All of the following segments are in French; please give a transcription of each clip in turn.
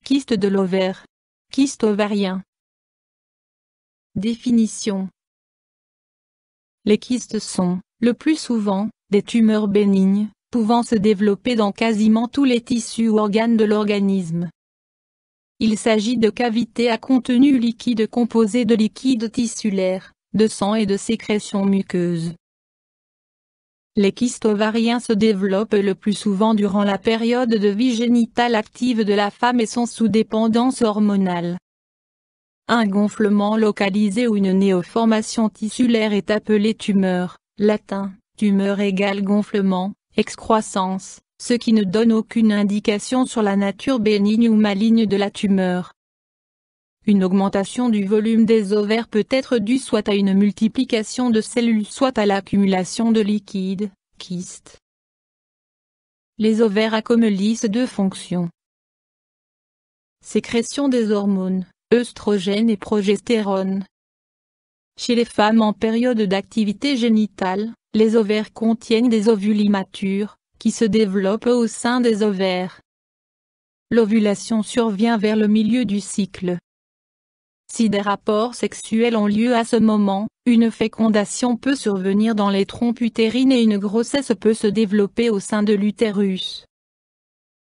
Kyste de l'ovaire. Kyste ovarien. Définition. Les kystes sont, le plus souvent, des tumeurs bénignes, pouvant se développer dans quasiment tous les tissus ou organes de l'organisme. Il s'agit de cavités à contenu liquide composées de liquide tissulaire, de sang et de sécrétions muqueuses. Les kystes ovariens se développent le plus souvent durant la période de vie génitale active de la femme et sont sous dépendance hormonale. Un gonflement localisé ou une néoformation tissulaire est appelé tumeur, latin, tumeur égale gonflement, excroissance, ce qui ne donne aucune indication sur la nature bénigne ou maligne de la tumeur. Une augmentation du volume des ovaires peut être due soit à une multiplication de cellules soit à l'accumulation de liquide, kyste. Les ovaires accomplissent deux fonctions. Sécrétion des hormones, œstrogènes et progestérone. Chez les femmes en période d'activité génitale, les ovaires contiennent des ovules immatures, qui se développent au sein des ovaires. L'ovulation survient vers le milieu du cycle. Si des rapports sexuels ont lieu à ce moment, une fécondation peut survenir dans les trompes utérines et une grossesse peut se développer au sein de l'utérus.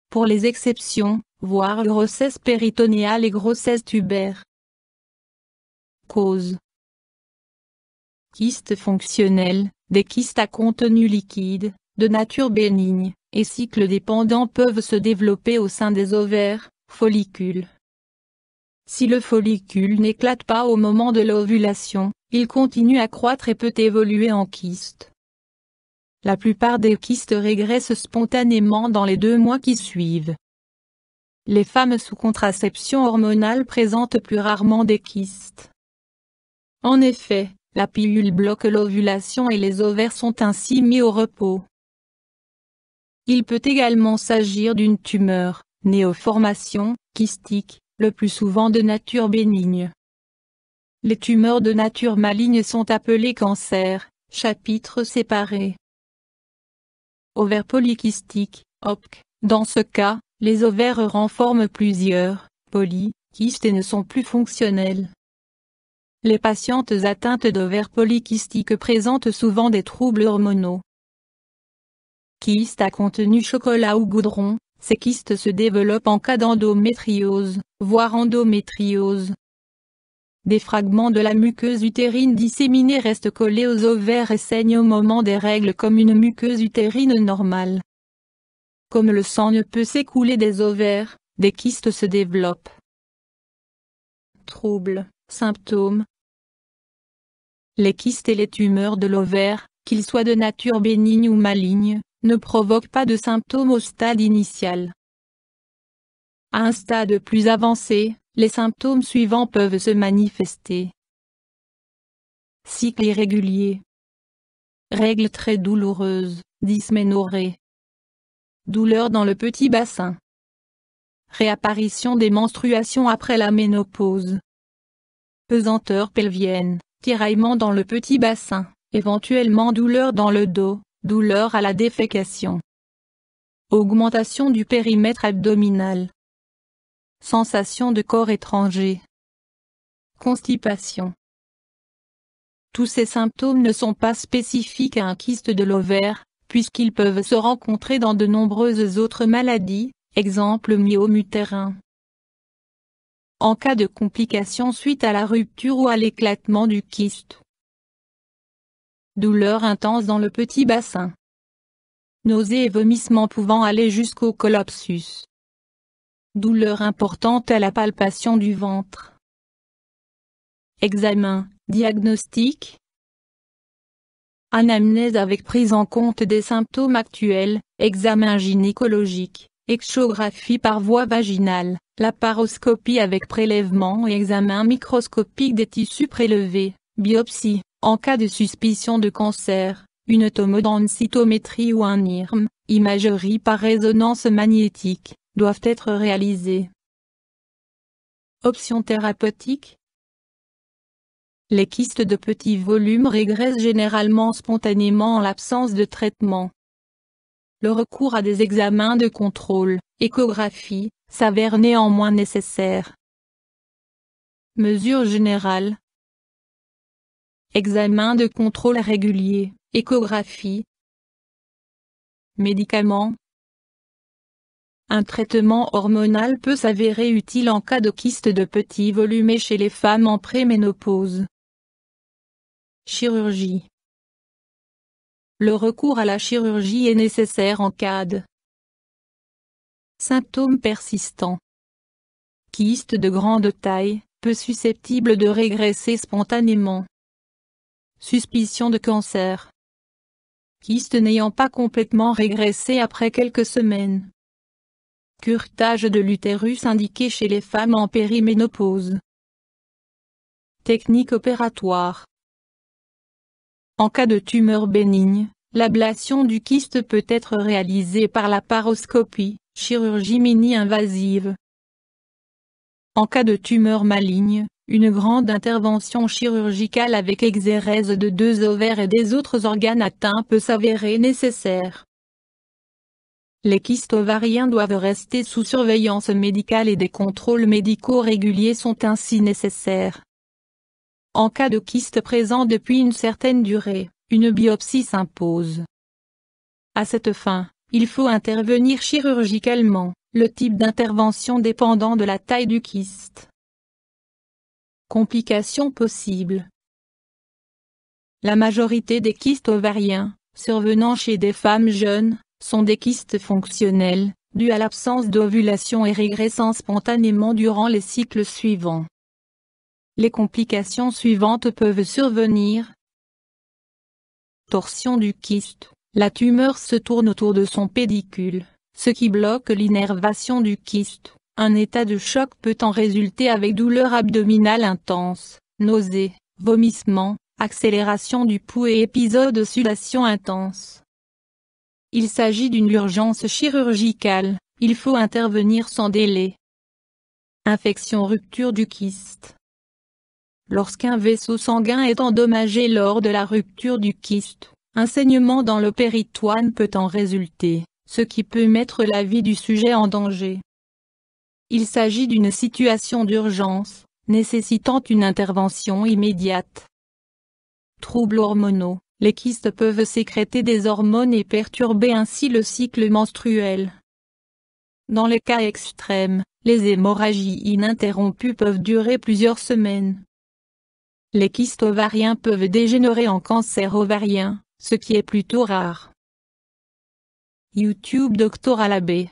Pour les exceptions, voir grossesse péritonéale et grossesse tubaire. Cause. Kystes fonctionnels, des kystes à contenu liquide, de nature bénigne, et cycle dépendant peuvent se développer au sein des ovaires, follicules. Si le follicule n'éclate pas au moment de l'ovulation, il continue à croître et peut évoluer en kyste. La plupart des kystes régressent spontanément dans les 2 mois qui suivent. Les femmes sous contraception hormonale présentent plus rarement des kystes. En effet, la pilule bloque l'ovulation et les ovaires sont ainsi mis au repos. Il peut également s'agir d'une tumeur, néoformation, kystique, le plus souvent de nature bénigne. Les tumeurs de nature maligne sont appelées cancers, chapitres séparés. Ovaires polykystique, OPK. Dans ce cas, les ovaires renforment plusieurs kystes et ne sont plus fonctionnels. Les patientes atteintes d'ovaires polykystiques présentent souvent des troubles hormonaux. Kystes à contenu chocolat ou goudron, ces kystes se développent en cas d'endométriose, voire endométriose. Des fragments de la muqueuse utérine disséminée restent collés aux ovaires et saignent au moment des règles comme une muqueuse utérine normale. Comme le sang ne peut s'écouler des ovaires, des kystes se développent. Troubles, symptômes. Les kystes et les tumeurs de l'ovaire, qu'ils soient de nature bénigne ou maligne, ne provoquent pas de symptômes au stade initial. À un stade plus avancé, les symptômes suivants peuvent se manifester. Cycle irrégulier. Règles très douloureuses, dysménorrhée. Douleur dans le petit bassin. Réapparition des menstruations après la ménopause. Pesanteur pelvienne, tiraillement dans le petit bassin, éventuellement douleur dans le dos, douleur à la défécation. Augmentation du périmètre abdominal. Sensation de corps étranger. Constipation. Tous ces symptômes ne sont pas spécifiques à un kyste de l'ovaire, puisqu'ils peuvent se rencontrer dans de nombreuses autres maladies, exemple myome utérin. En cas de complications suite à la rupture ou à l'éclatement du kyste. Douleur intense dans le petit bassin. Nausées et vomissements pouvant aller jusqu'au collapsus. Douleur importante à la palpation du ventre. Examen, diagnostic. Anamnèse avec prise en compte des symptômes actuels, examen gynécologique, échographie par voie vaginale, laparoscopie avec prélèvement et examen microscopique des tissus prélevés, biopsie, en cas de suspicion de cancer, une tomodensitométrie ou un IRM, imagerie par résonance magnétique, doivent être réalisées. Options thérapeutiques. Les kystes de petit volume régressent généralement spontanément en l'absence de traitement. Le recours à des examens de contrôle, échographie, s'avère néanmoins nécessaire. Mesures générales. Examen de contrôle régulier, échographie. Médicaments. Un traitement hormonal peut s'avérer utile en cas de kyste de petit volume chez les femmes en préménopause. Chirurgie. Le recours à la chirurgie est nécessaire en cas de symptômes persistants. Kyste de grande taille, peu susceptible de régresser spontanément. Suspicion de cancer. Kyste n'ayant pas complètement régressé après quelques semaines. Curetage de l'utérus indiqué chez les femmes en périménopause. Technique opératoire. En cas de tumeur bénigne, l'ablation du kyste peut être réalisée par la paroscopie, chirurgie mini-invasive. En cas de tumeur maligne, une grande intervention chirurgicale avec exérèse de 2 ovaires et des autres organes atteints peut s'avérer nécessaire. Les kystes ovariens doivent rester sous surveillance médicale et des contrôles médicaux réguliers sont ainsi nécessaires. En cas de kyste présent depuis une certaine durée, une biopsie s'impose. À cette fin, il faut intervenir chirurgicalement, le type d'intervention dépendant de la taille du kyste. Complications possibles. La majorité des kystes ovariens, survenant chez des femmes jeunes, sont des kystes fonctionnels, dus à l'absence d'ovulation et régressant spontanément durant les cycles suivants. Les complications suivantes peuvent survenir. Torsion du kyste. La tumeur se tourne autour de son pédicule, ce qui bloque l'innervation du kyste. Un état de choc peut en résulter avec douleur abdominale intense, nausées, vomissements, accélération du pouls et épisode de sudation intense. Il s'agit d'une urgence chirurgicale, il faut intervenir sans délai. Infection-rupture du kyste. Lorsqu'un vaisseau sanguin est endommagé lors de la rupture du kyste, un saignement dans le péritoine peut en résulter, ce qui peut mettre la vie du sujet en danger. Il s'agit d'une situation d'urgence, nécessitant une intervention immédiate. Troubles hormonaux. Les kystes peuvent sécréter des hormones et perturber ainsi le cycle menstruel. Dans les cas extrêmes, les hémorragies ininterrompues peuvent durer plusieurs semaines. Les kystes ovariens peuvent dégénérer en cancer ovarien, ce qui est plutôt rare. YouTube Dr Alabé